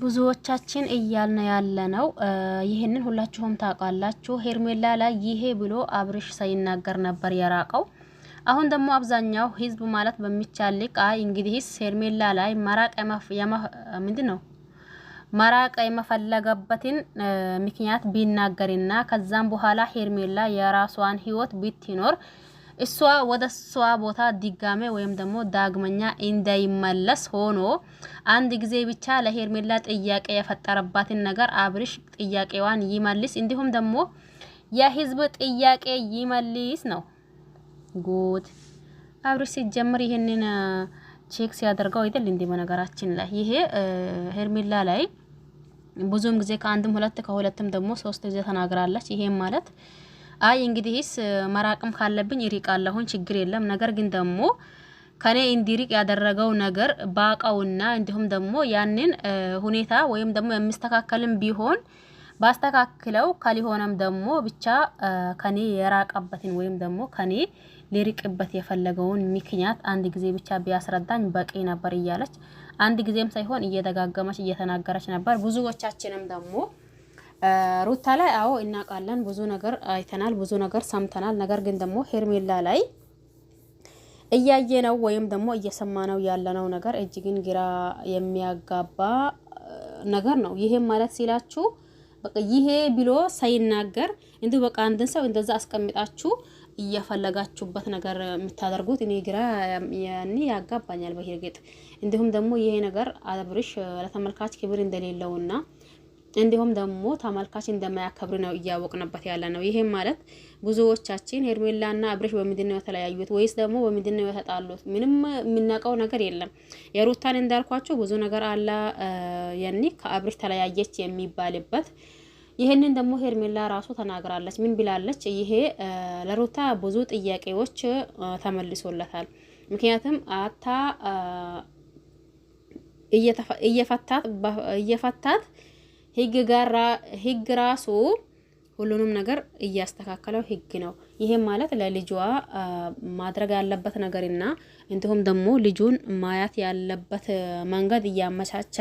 ብዙዎቻችን እያልን ያለነው ይሄንን ሁላችሁም ታውቃላችሁ። ሄርሜላ ላይ ይሄ ብሎ አብርሽ ሳይናገር ነበር የራቀው። አሁን ደግሞ አብዛኛው ህዝብ ማለት በሚቻል ልክ እንግዲህስ ሄርሜላ ላይ መራቅ የመፈለገበትን ምክንያት ቢናገርና ከዛም በኋላ ሄርሜላ የራሷን ህይወት ብትኖር እሷ ወደ እሷ ቦታ ድጋሜ ወይም ደግሞ ዳግመኛ እንዳይመለስ ሆኖ አንድ ጊዜ ብቻ ለሄርሜላ ጥያቄ የፈጠረባትን ነገር አብርሽ ጥያቄዋን ይመልስ፣ እንዲሁም ደግሞ የህዝብ ጥያቄ ይመልስ ነው። ጉድ አብርሽ ሲጀምር ይሄንን ቼክ ሲያደርገው አይደል እንዴ? በነገራችን ላይ ይሄ ሄርሜላ ላይ ብዙም ጊዜ ከአንድም ሁለት ከሁለትም ደግሞ ሶስት ጊዜ ተናግራለች። ይሄም ማለት እንግዲህስ መራቅም ካለብኝ ይሪቃለሁን ችግር የለም። ነገር ግን ደግሞ ከኔ እንዲሪቅ ያደረገው ነገር ባቃውና እንዲሁም ደግሞ ያንን ሁኔታ ወይም ደግሞ የሚስተካከልም ቢሆን ባስተካክለው ካልሆነም ደግሞ ብቻ ከኔ የራቀበትን ወይም ደግሞ ከኔ ሊሪቅበት የፈለገውን ምክንያት አንድ ጊዜ ብቻ ቢያስረዳኝ በቂ ነበር እያለች አንድ ጊዜም ሳይሆን እየተጋገመች እየተናገረች ነበር። ብዙዎቻችንም ደግሞ ሩታ ላይ እናቃለን፣ ብዙ ነገር አይተናል፣ ብዙ ነገር ሰምተናል። ነገር ግን ደግሞ ሄርሜላ ላይ እያየነው ወይም ደግሞ እየሰማነው ያለነው ነገር እጅግን ግራ የሚያጋባ ነገር ነው። ይሄም ማለት ሲላችሁ በቃ ይሄ ብሎ ሳይናገር እንዴ በቃ አንድን ሰው እንደዛ አስቀምጣችሁ እየፈለጋችሁበት ነገር የምታደርጉት እኔ ግራ ያጋባኛል በሂርገጥ። እንዲሁም ደግሞ ይሄ ነገር አብርሽ ለተመልካች ክብር እንደሌለውና እንዲሁም ደግሞ ተመልካች እንደማያከብር ነው እያወቅንበት ያለ ነው። ይሄም ማለት ብዙዎቻችን ሄርሜላና አብርሽ በምንድነው የተለያዩት ወይስ ደግሞ በምንድነው የተጣሉት? ምንም የምናውቀው ነገር የለም። የሩታን እንዳልኳቸው ብዙ ነገር አለ ያኒ ከአብርሽ ተለያየች የሚባልበት። ይሄንን ደግሞ ሄርሜላ ራሱ ተናግራለች። ምን ብላለች? ይሄ ለሩታ ብዙ ጥያቄዎች ተመልሶለታል። ምክንያቱም እየፈታት ህግ ራሱ ሁሉንም ነገር እያስተካከለው ህግ ነው። ይሄም ማለት ለልጇ ማድረግ ያለበት ነገርና እንዲሁም ደግሞ ልጁን ማያት ያለበት መንገድ እያመቻቻ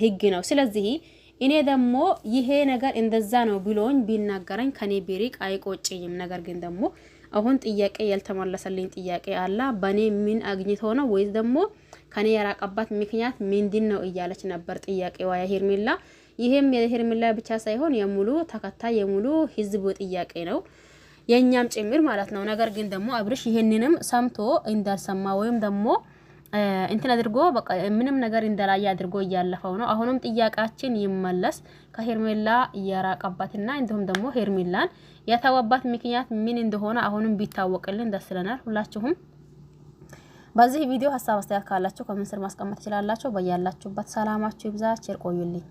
ህግ ነው። ስለዚህ እኔ ደግሞ ይሄ ነገር እንደዛ ነው ብሎኝ ቢናገረኝ ከኔ ቢሪቅ አይቆጭኝም። ነገር ግን ደግሞ አሁን ጥያቄ ያልተመለሰልኝ ጥያቄ አለ። በኔ ምን አግኝቶ ነው ወይስ ደግሞ ከኔ የራቀባት ምክንያት ምንድነው እያለች ነበር ጥያቄዋ የሄርሜላ። ይሄም የሄርሜላ ብቻ ሳይሆን የሙሉ ተከታይ የሙሉ ህዝብ ጥያቄ ነው፣ የኛም ጭምር ማለት ነው። ነገር ግን ደግሞ አብርሽ ይሄንንም ሰምቶ እንዳልሰማ ወይም ደግሞ እንትን አድርጎ በቃ ምንም ነገር እንደላየ አድርጎ እያለፈው ነው። አሁንም ጥያቄያችን ይመለስ፣ ከሄርሜላ የራቀባትና እንዲሁም ደግሞ ሄርሜላን የተወባት ምክንያት ምን እንደሆነ አሁንም ቢታወቅልን ደስ ይለናል። ሁላችሁም በዚህ ቪዲዮ ሀሳብ አስተያየት ካላችሁ ኮሜንት ስር ማስቀመጥ ትችላላችሁ። በያላችሁበት ሰላማችሁ ይብዛ። ቸር ቆዩልኝ።